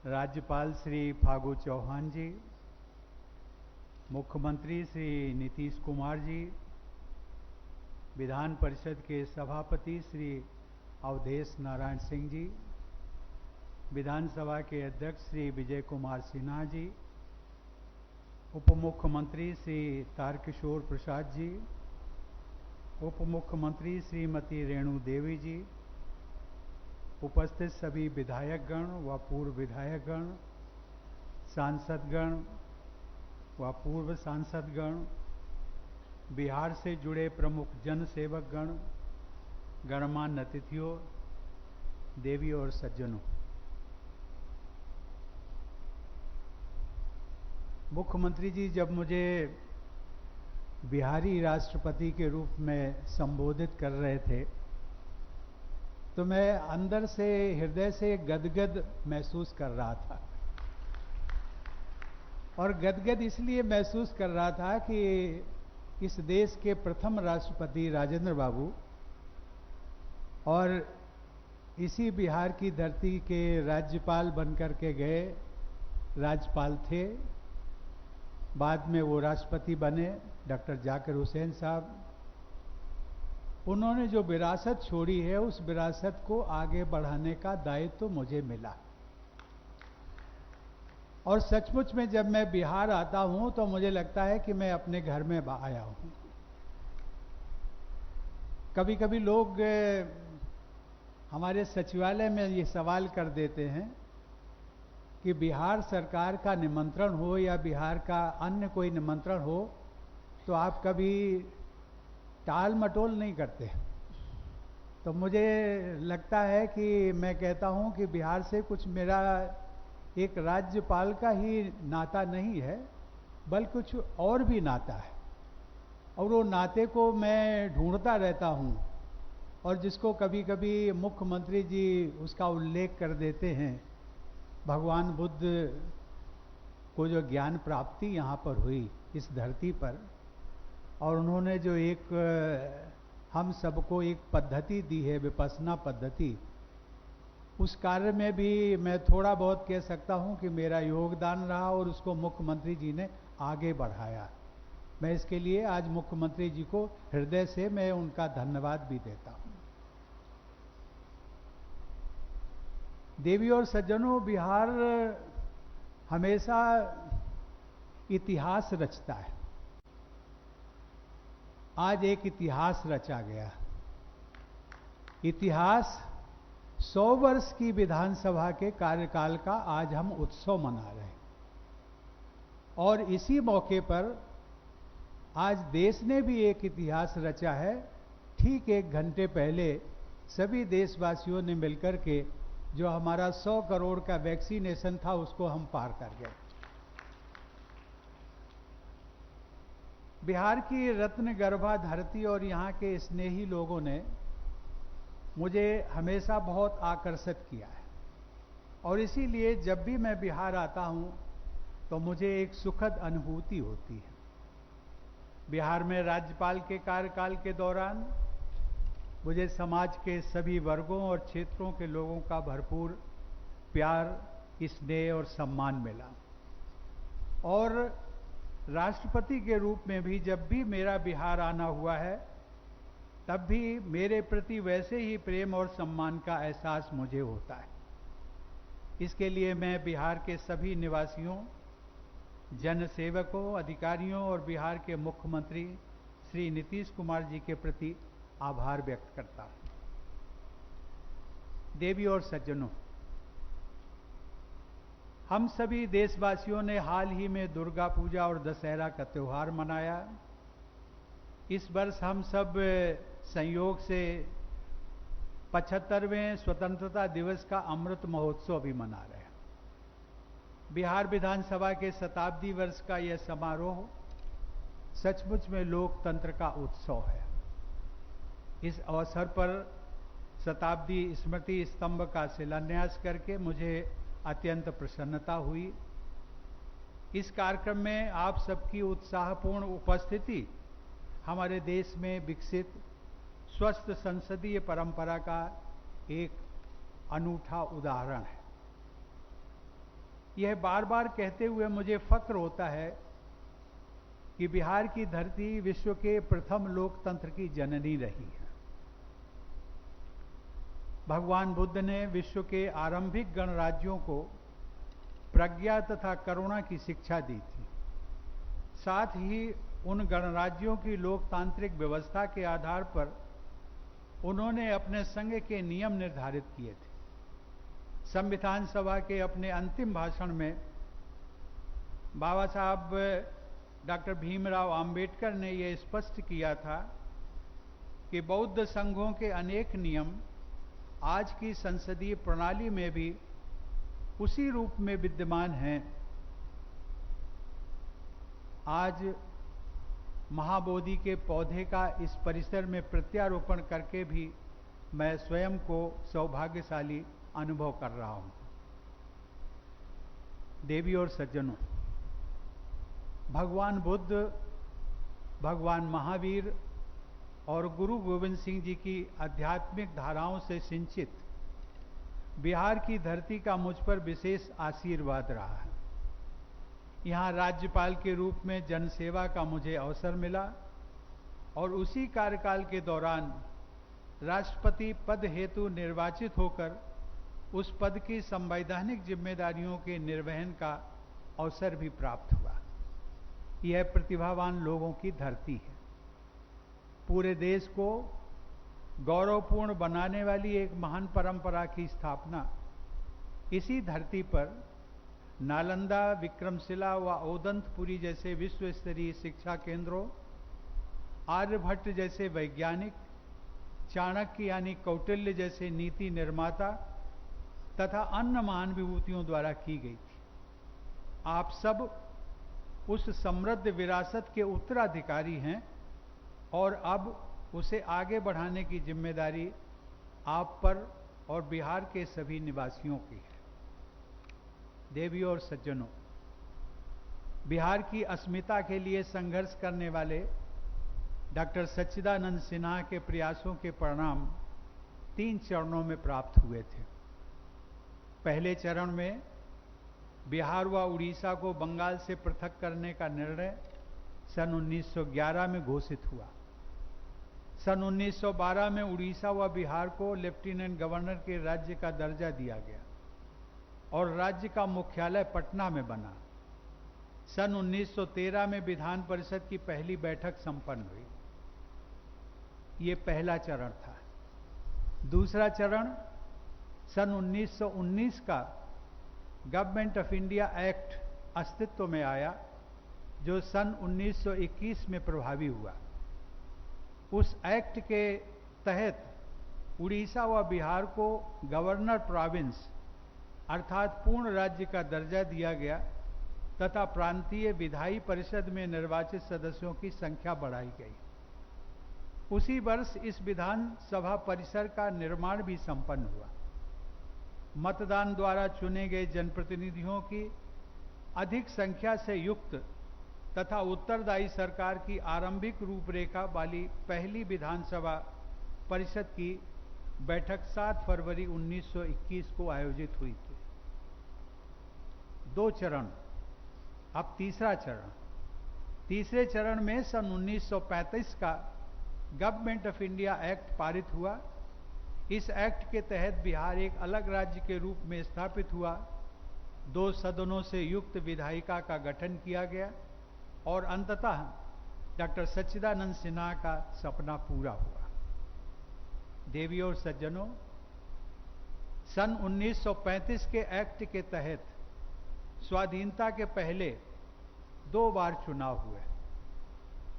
राज्यपाल श्री फागू चौहान जी, मुख्यमंत्री श्री नीतीश कुमार जी, विधान परिषद के सभापति श्री अवधेश नारायण सिंह जी, विधानसभा के अध्यक्ष श्री विजय कुमार सिन्हा जी, उप मुख्यमंत्री श्री तारकिशोर प्रसाद जी, उप मुख्यमंत्री श्रीमती रेणु देवी जी, उपस्थित सभी विधायकगण व पूर्व विधायकगण, सांसदगण व पूर्व सांसदगण, बिहार से जुड़े प्रमुख जन सेवकगण, गणमान्य अतिथियों, देवी और सज्जनों, मुख्यमंत्री जी जब मुझे बिहारी राष्ट्रपति के रूप में संबोधित कर रहे थे तो मैं अंदर से, हृदय से गदगद महसूस कर रहा था। और गदगद इसलिए महसूस कर रहा था कि इस देश के प्रथम राष्ट्रपति राजेंद्र बाबू और इसी बिहार की धरती के राज्यपाल बनकर के गए राज्यपाल थे। बाद में वो राष्ट्रपति बने, डॉक्टर जाकिर हुसैन साहब। उन्होंने जो विरासत छोड़ी है उस विरासत को आगे बढ़ाने का दायित्व तो मुझे मिला। और सचमुच में जब मैं बिहार आता हूं तो मुझे लगता है कि मैं अपने घर में आया हूं। कभी कभी लोग हमारे सचिवालय में ये सवाल कर देते हैं कि बिहार सरकार का निमंत्रण हो या बिहार का अन्य कोई निमंत्रण हो तो आप कभी टाल मटोल नहीं करते। तो मुझे लगता है कि मैं कहता हूं कि बिहार से कुछ मेरा एक राज्यपाल का ही नाता नहीं है, बल्कि कुछ और भी नाता है। और वो नाते को मैं ढूंढता रहता हूं, और जिसको कभी कभी मुख्यमंत्री जी उसका उल्लेख कर देते हैं। भगवान बुद्ध को जो ज्ञान प्राप्ति यहाँ पर हुई इस धरती पर, और उन्होंने जो एक हम सबको एक पद्धति दी है, विपश्यना पद्धति, उस कार्य में भी मैं थोड़ा बहुत कह सकता हूँ कि मेरा योगदान रहा और उसको मुख्यमंत्री जी ने आगे बढ़ाया। मैं इसके लिए आज मुख्यमंत्री जी को हृदय से मैं उनका धन्यवाद भी देता हूँ। देवी और सज्जनों, बिहार हमेशा इतिहास रचता है। आज एक इतिहास रचा गया। इतिहास 100 वर्ष की विधानसभा के कार्यकाल का आज हम उत्सव मना रहे हैं। और इसी मौके पर आज देश ने भी एक इतिहास रचा है। ठीक 1 घंटे पहले सभी देशवासियों ने मिलकर के जो हमारा 100 करोड़ का वैक्सीनेशन था उसको हम पार कर गए। बिहार की रत्न गर्भा धरती और यहाँ के स्नेही लोगों ने मुझे हमेशा बहुत आकर्षित किया है। और इसीलिए जब भी मैं बिहार आता हूँ तो मुझे एक सुखद अनुभूति होती है। बिहार में राज्यपाल के कार्यकाल के दौरान मुझे समाज के सभी वर्गों और क्षेत्रों के लोगों का भरपूर प्यार, स्नेह और सम्मान मिला। और राष्ट्रपति के रूप में भी जब भी मेरा बिहार आना हुआ है तब भी मेरे प्रति वैसे ही प्रेम और सम्मान का एहसास मुझे होता है। इसके लिए मैं बिहार के सभी निवासियों, जन सेवकों, अधिकारियों और बिहार के मुख्यमंत्री श्री नीतीश कुमार जी के प्रति आभार व्यक्त करता हूं। देवी और सज्जनों, हम सभी देशवासियों ने हाल ही में दुर्गा पूजा और दशहरा का त्यौहार मनाया। इस वर्ष हम सब संयोग से 75वें स्वतंत्रता दिवस का अमृत महोत्सव भी मना रहे हैं। बिहार विधानसभा के शताब्दी वर्ष का यह समारोह सचमुच में लोकतंत्र का उत्सव है। इस अवसर पर शताब्दी स्मृति स्तंभ का शिलान्यास करके मुझे अत्यंत प्रसन्नता हुई। इस कार्यक्रम में आप सबकी उत्साहपूर्ण उपस्थिति हमारे देश में विकसित स्वस्थ संसदीय परंपरा का एक अनूठा उदाहरण है। यह बार बार कहते हुए मुझे फक्र होता है कि बिहार की धरती विश्व के प्रथम लोकतंत्र की जननी रही है। भगवान बुद्ध ने विश्व के आरंभिक गणराज्यों को प्रज्ञा तथा करुणा की शिक्षा दी थी। साथ ही उन गणराज्यों की लोकतांत्रिक व्यवस्था के आधार पर उन्होंने अपने संघ के नियम निर्धारित किए थे। संविधान सभा के अपने अंतिम भाषण में बाबा साहब डॉक्टर भीमराव अंबेडकर ने यह स्पष्ट किया था कि बौद्ध संघों के अनेक नियम आज की संसदीय प्रणाली में भी उसी रूप में विद्यमान हैं। आज महाबोधि के पौधे का इस परिसर में प्रत्यारोपण करके भी मैं स्वयं को सौभाग्यशाली अनुभव कर रहा हूं। देवी और सज्जनों, भगवान बुद्ध, भगवान महावीर और गुरु गोविंद सिंह जी की आध्यात्मिक धाराओं से सिंचित बिहार की धरती का मुझ पर विशेष आशीर्वाद रहा है। यहाँ राज्यपाल के रूप में जनसेवा का मुझे अवसर मिला और उसी कार्यकाल के दौरान राष्ट्रपति पद हेतु निर्वाचित होकर उस पद की संवैधानिक जिम्मेदारियों के निर्वहन का अवसर भी प्राप्त हुआ। यह प्रतिभावान लोगों की धरती है। पूरे देश को गौरवपूर्ण बनाने वाली एक महान परंपरा की स्थापना इसी धरती पर नालंदा, विक्रमशिला व ओदंतपुरी जैसे विश्व स्तरीय शिक्षा केंद्रों, आर्यभट्ट जैसे वैज्ञानिक, चाणक्य यानी कौटिल्य जैसे नीति निर्माता तथा अन्य महान विभूतियों द्वारा की गई थी। आप सब उस समृद्ध विरासत के उत्तराधिकारी हैं और अब उसे आगे बढ़ाने की जिम्मेदारी आप पर और बिहार के सभी निवासियों की है। देवी और सज्जनों, बिहार की अस्मिता के लिए संघर्ष करने वाले डॉक्टर सच्चिदानंद सिन्हा के प्रयासों के परिणाम 3 चरणों में प्राप्त हुए थे। पहले चरण में बिहार व उड़ीसा को बंगाल से पृथक करने का निर्णय सन 1911 में घोषित हुआ। सन 1912 में उड़ीसा व बिहार को लेफ्टिनेंट गवर्नर के राज्य का दर्जा दिया गया और राज्य का मुख्यालय पटना में बना। सन 1913 में विधान परिषद की पहली बैठक संपन्न हुई। ये पहला चरण था। दूसरा चरण सन 1919 का गवर्नमेंट ऑफ इंडिया एक्ट अस्तित्व में आया, जो सन 1921 में प्रभावी हुआ। उस एक्ट के तहत उड़ीसा व बिहार को गवर्नर प्रोविंस अर्थात पूर्ण राज्य का दर्जा दिया गया तथा प्रांतीय विधायी परिषद में निर्वाचित सदस्यों की संख्या बढ़ाई गई। उसी वर्ष इस विधानसभा परिसर का निर्माण भी संपन्न हुआ। मतदान द्वारा चुने गए जनप्रतिनिधियों की अधिक संख्या से युक्त तथा उत्तरदायी सरकार की आरंभिक रूपरेखा वाली पहली विधानसभा परिषद की बैठक 7 फरवरी 1921 को आयोजित हुई थी। 2 चरण। अब तीसरा चरण। तीसरे चरण में सन 1935 का गवर्नमेंट ऑफ इंडिया एक्ट पारित हुआ। इस एक्ट के तहत बिहार एक अलग राज्य के रूप में स्थापित हुआ। 2 सदनों से युक्त विधायिका का गठन किया गया और अंततः डॉक्टर सच्चिदानंद सिन्हा का सपना पूरा हुआ। देवी और सज्जनों, सन 1935 के एक्ट के तहत स्वाधीनता के पहले 2 बार चुनाव हुए।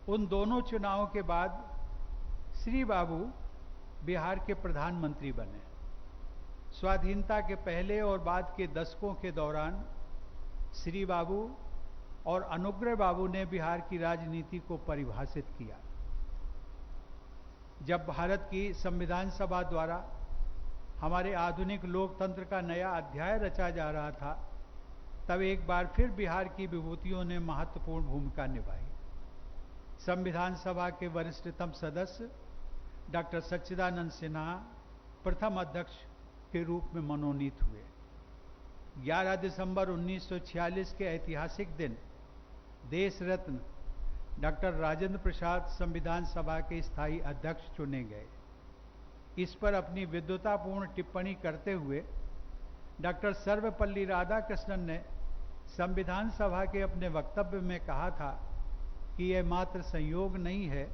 उन दोनों चुनावों के बाद श्री बाबू बिहार के प्रधानमंत्री बने। स्वाधीनता के पहले और बाद के दशकों के दौरान श्री बाबू और अनुग्रह बाबू ने बिहार की राजनीति को परिभाषित किया। जब भारत की संविधान सभा द्वारा हमारे आधुनिक लोकतंत्र का नया अध्याय रचा जा रहा था, तब एक बार फिर बिहार की विभूतियों ने महत्वपूर्ण भूमिका निभाई। संविधान सभा के वरिष्ठतम सदस्य डॉक्टर सच्चिदानंद सिन्हा प्रथम अध्यक्ष के रूप में मनोनीत हुए। 11 दिसंबर 1946 के ऐतिहासिक दिन देश रत्न डॉक्टर राजेंद्र प्रसाद संविधान सभा के स्थायी अध्यक्ष चुने गए। इस पर अपनी विद्वतापूर्ण टिप्पणी करते हुए डॉक्टर सर्वपल्ली राधाकृष्णन ने संविधान सभा के अपने वक्तव्य में कहा था कि यह मात्र संयोग नहीं है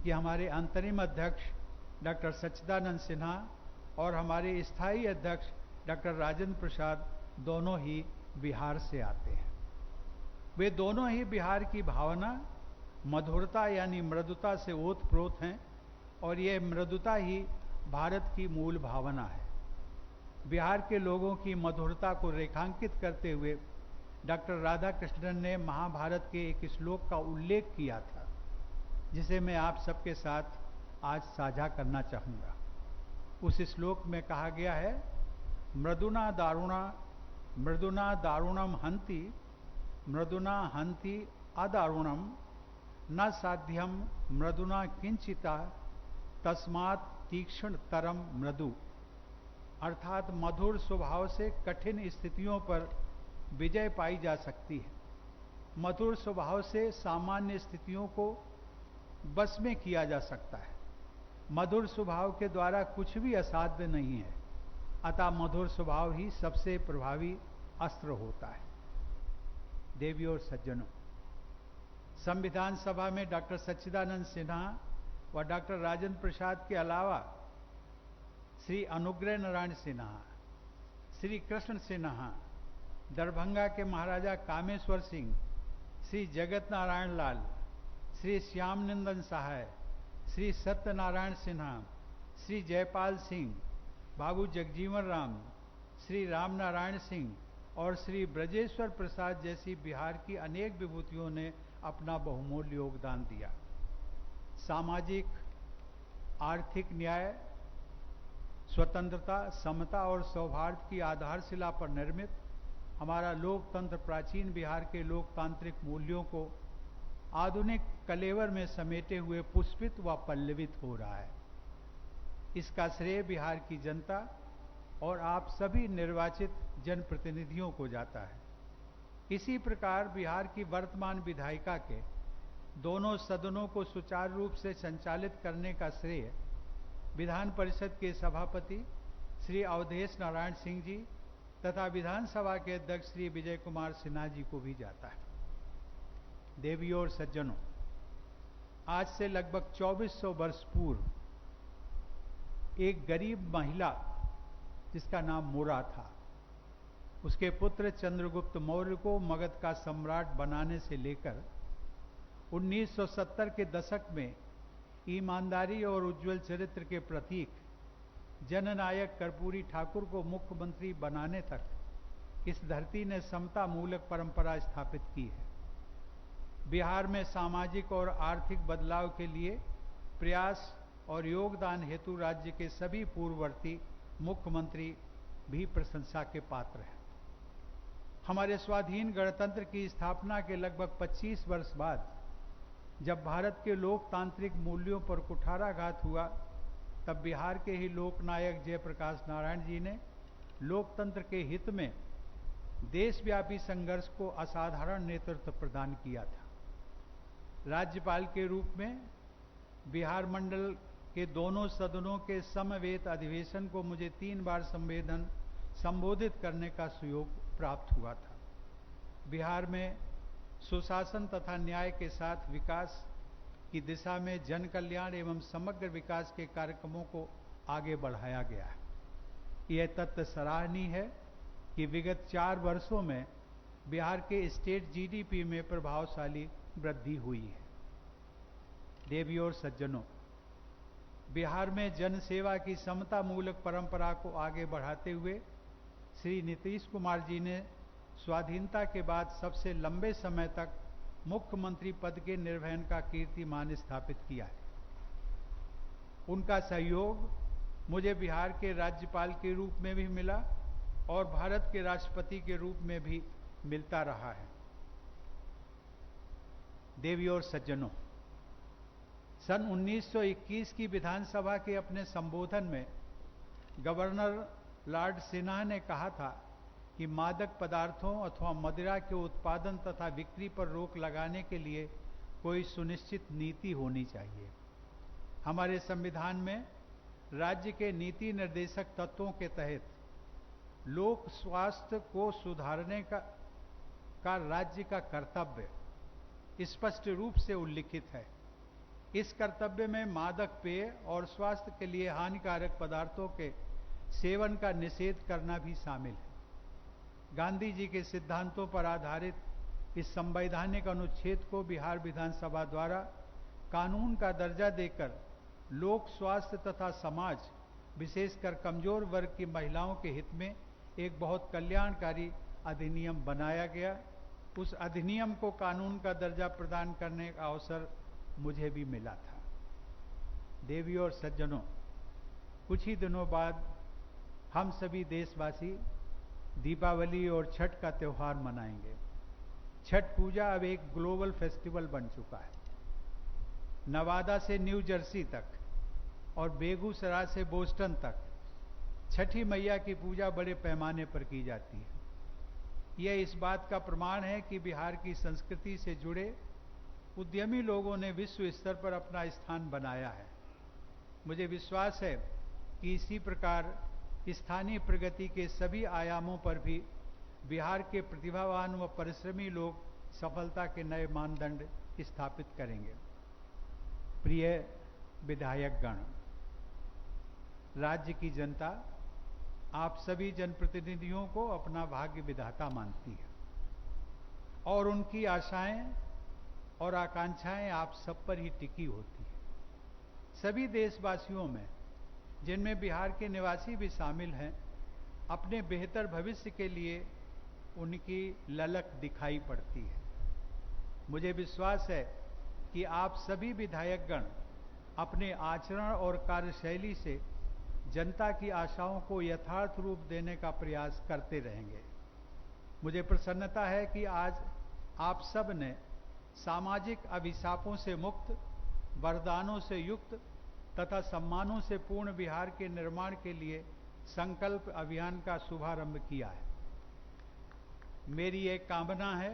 कि हमारे अंतरिम अध्यक्ष डॉक्टर सच्चिदानंद सिन्हा और हमारे स्थायी अध्यक्ष डॉक्टर राजेंद्र प्रसाद दोनों ही बिहार से आते हैं। वे दोनों ही बिहार की भावना, मधुरता यानी मृदुता से ओतप्रोत हैं और यह मृदुता ही भारत की मूल भावना है। बिहार के लोगों की मधुरता को रेखांकित करते हुए डॉक्टर राधाकृष्णन ने महाभारत के एक श्लोक का उल्लेख किया था, जिसे मैं आप सबके साथ आज साझा करना चाहूँगा। उस श्लोक में कहा गया है, मृदुना दारुणम हंति, मृदुना हंति अदारुणम, न साध्यम मृदुना किंचिता, तस्मात् तीक्ष्ण तरम मृदु। अर्थात मधुर स्वभाव से कठिन स्थितियों पर विजय पाई जा सकती है। मधुर स्वभाव से सामान्य स्थितियों को बस में किया जा सकता है। मधुर स्वभाव के द्वारा कुछ भी असाध्य नहीं है, अतः मधुर स्वभाव ही सबसे प्रभावी अस्त्र होता है। देवियों और सज्जनों, संविधान सभा में डॉक्टर सच्चिदानंद सिन्हा व डॉक्टर राजेंद्र प्रसाद के अलावा श्री अनुग्रह नारायण सिन्हा, श्री कृष्ण सिन्हा, दरभंगा के महाराजा कामेश्वर सिंह, श्री जगत नारायण लाल, श्री श्यामनंदन सहाय, श्री सत्यनारायण सिन्हा, श्री जयपाल सिंह, बाबू जगजीवन राम, श्री राम नारायण सिंह और श्री ब्रजेश्वर प्रसाद जैसी बिहार की अनेक विभूतियों ने अपना बहुमूल्य योगदान दिया। सामाजिक, आर्थिक न्याय, स्वतंत्रता, समता और सौहार्द की आधारशिला पर निर्मित हमारा लोकतंत्र प्राचीन बिहार के लोकतांत्रिक मूल्यों को आधुनिक कलेवर में समेटे हुए पुष्पित व पल्लवित हो रहा है। इसका श्रेय बिहार की जनता और आप सभी निर्वाचित जनप्रतिनिधियों को जाता है। इसी प्रकार बिहार की वर्तमान विधायिका के दोनों सदनों को सुचारू रूप से संचालित करने का श्रेय विधान परिषद के सभापति श्री अवधेश नारायण सिंह जी तथा विधानसभा के अध्यक्ष श्री विजय कुमार सिन्हा जी को भी जाता है। देवियों और सज्जनों, आज से लगभग 2400 वर्ष पूर्व एक गरीब महिला जिसका नाम मोरा था, उसके पुत्र चंद्रगुप्त मौर्य को मगध का सम्राट बनाने से लेकर 1970 के दशक में ईमानदारी और उज्जवल चरित्र के प्रतीक जननायक कर्पूरी ठाकुर को मुख्यमंत्री बनाने तक इस धरती ने समता मूलक परंपरा स्थापित की है। बिहार में सामाजिक और आर्थिक बदलाव के लिए प्रयास और योगदान हेतु राज्य के सभी पूर्ववर्ती मुख्यमंत्री भी प्रशंसा के पात्र हैं। हमारे स्वाधीन गणतंत्र की स्थापना के लगभग 25 वर्ष बाद जब भारत के लोकतांत्रिक मूल्यों पर कुठाराघात हुआ, तब बिहार के ही लोकनायक जयप्रकाश नारायण जी ने लोकतंत्र के हित में देशव्यापी संघर्ष को असाधारण नेतृत्व प्रदान किया था। राज्यपाल के रूप में बिहार मंडल के दोनों सदनों के समवेत अधिवेशन को मुझे 3 बार संबोधित करने का सुयोग प्राप्त हुआ था। बिहार में सुशासन तथा न्याय के साथ विकास की दिशा में जन कल्याण एवं समग्र विकास के कार्यक्रमों को आगे बढ़ाया गया है। यह तथ्य सराहनीय है कि विगत 4 वर्षों में बिहार के स्टेट जीडीपी में प्रभावशाली वृद्धि हुई है। देवियों और सज्जनों, बिहार में जन सेवा की समता मूलक परंपरा को आगे बढ़ाते हुए श्री नीतीश कुमार जी ने स्वाधीनता के बाद सबसे लंबे समय तक मुख्यमंत्री पद के निर्वहन का कीर्तिमान स्थापित किया है। उनका सहयोग मुझे बिहार के राज्यपाल के रूप में भी मिला और भारत के राष्ट्रपति के रूप में भी मिलता रहा है। देवियों और सज्जनों, सन 1921 की विधानसभा के अपने संबोधन में गवर्नर लॉर्ड सिन्हा ने कहा था कि मादक पदार्थों अथवा मदिरा के उत्पादन तथा बिक्री पर रोक लगाने के लिए कोई सुनिश्चित नीति होनी चाहिए। हमारे संविधान में राज्य के नीति निर्देशक तत्वों के तहत लोक स्वास्थ्य को सुधारने का राज्य का कर्तव्य स्पष्ट रूप से उल्लिखित है। इस कर्तव्य में मादक पेय और स्वास्थ्य के लिए हानिकारक पदार्थों के सेवन का निषेध करना भी शामिल है। गांधी जी के सिद्धांतों पर आधारित इस संवैधानिक अनुच्छेद को बिहार विधानसभा द्वारा कानून का दर्जा देकर लोक स्वास्थ्य तथा समाज, विशेषकर कमजोर वर्ग की महिलाओं के हित में एक बहुत कल्याणकारी अधिनियम बनाया गया। उस अधिनियम को कानून का दर्जा प्रदान करने का अवसर मुझे भी मिला था। देवियों और सज्जनों, कुछ ही दिनों बाद हम सभी देशवासी दीपावली और छठ का त्यौहार मनाएंगे। छठ पूजा अब एक ग्लोबल फेस्टिवल बन चुका है। नवादा से न्यू जर्सी तक और बेगूसराय से बोस्टन तक छठी मैया की पूजा बड़े पैमाने पर की जाती है। यह इस बात का प्रमाण है कि बिहार की संस्कृति से जुड़े उद्यमी लोगों ने विश्व स्तर पर अपना स्थान बनाया है। मुझे विश्वास है कि इसी प्रकार स्थानीय प्रगति के सभी आयामों पर भी बिहार के प्रतिभावान व परिश्रमी लोग सफलता के नए मानदंड स्थापित करेंगे। प्रिय विधायकगण, राज्य की जनता आप सभी जनप्रतिनिधियों को अपना भाग्य विधाता मानती है और उनकी आशाएं और आकांक्षाएं आप सब पर ही टिकी होती है। सभी देशवासियों में, जिनमें बिहार के निवासी भी शामिल हैं, अपने बेहतर भविष्य के लिए उनकी ललक दिखाई पड़ती है। मुझे विश्वास है कि आप सभी विधायकगण अपने आचरण और कार्यशैली से जनता की आशाओं को यथार्थ रूप देने का प्रयास करते रहेंगे। मुझे प्रसन्नता है कि आज आप सब ने सामाजिक अभिशापों से मुक्त, वरदानों से युक्त तथा सम्मानों से पूर्ण बिहार के निर्माण के लिए संकल्प अभियान का शुभारंभ किया है। मेरी एक कामना है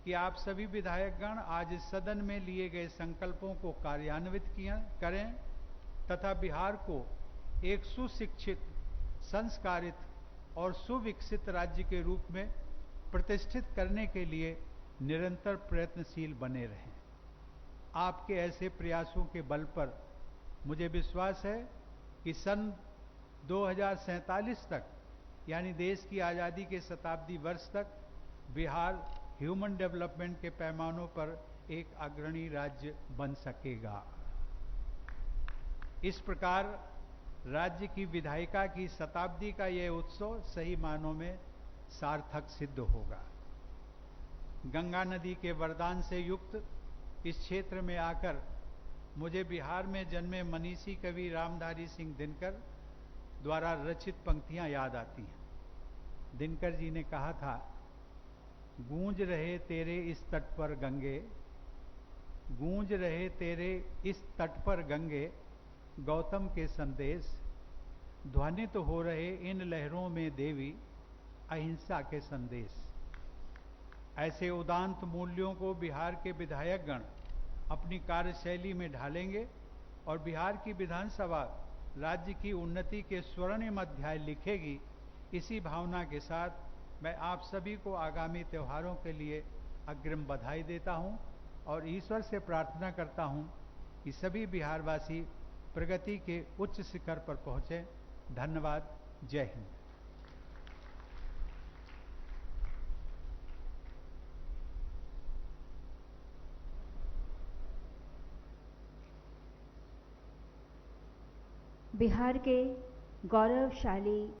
कि आप सभी विधायकगण आज इस सदन में लिए गए संकल्पों को कार्यान्वित करें तथा बिहार को एक सुशिक्षित, संस्कारित और सुविकसित राज्य के रूप में प्रतिष्ठित करने के लिए निरंतर प्रयत्नशील बने रहें। आपके ऐसे प्रयासों के बल पर मुझे विश्वास है कि सन 2047 तक, यानी देश की आज़ादी के शताब्दी वर्ष तक, बिहार ह्यूमन डेवलपमेंट के पैमानों पर एक अग्रणी राज्य बन सकेगा। इस प्रकार राज्य की विधायिका की शताब्दी का यह उत्सव सही मायनों में सार्थक सिद्ध होगा। गंगा नदी के वरदान से युक्त इस क्षेत्र में आकर मुझे बिहार में जन्मे मनीषी कवि रामधारी सिंह दिनकर द्वारा रचित पंक्तियां याद आती हैं। दिनकर जी ने कहा था, गूंज रहे तेरे इस तट पर गंगे, गूंज रहे तेरे इस तट पर गंगे, गौतम के संदेश, ध्वनित हो रहे इन लहरों में देवी, अहिंसा के संदेश। ऐसे उदांत मूल्यों को बिहार के विधायकगण अपनी कार्यशैली में ढालेंगे और बिहार की विधानसभा राज्य की उन्नति के स्वर्णिम अध्याय लिखेगी। इसी भावना के साथ मैं आप सभी को आगामी त्योहारों के लिए अग्रिम बधाई देता हूं और ईश्वर से प्रार्थना करता हूं कि सभी बिहारवासी प्रगति के उच्च शिखर पर पहुंचे। धन्यवाद। जय हिंद। बिहार के गौरवशाली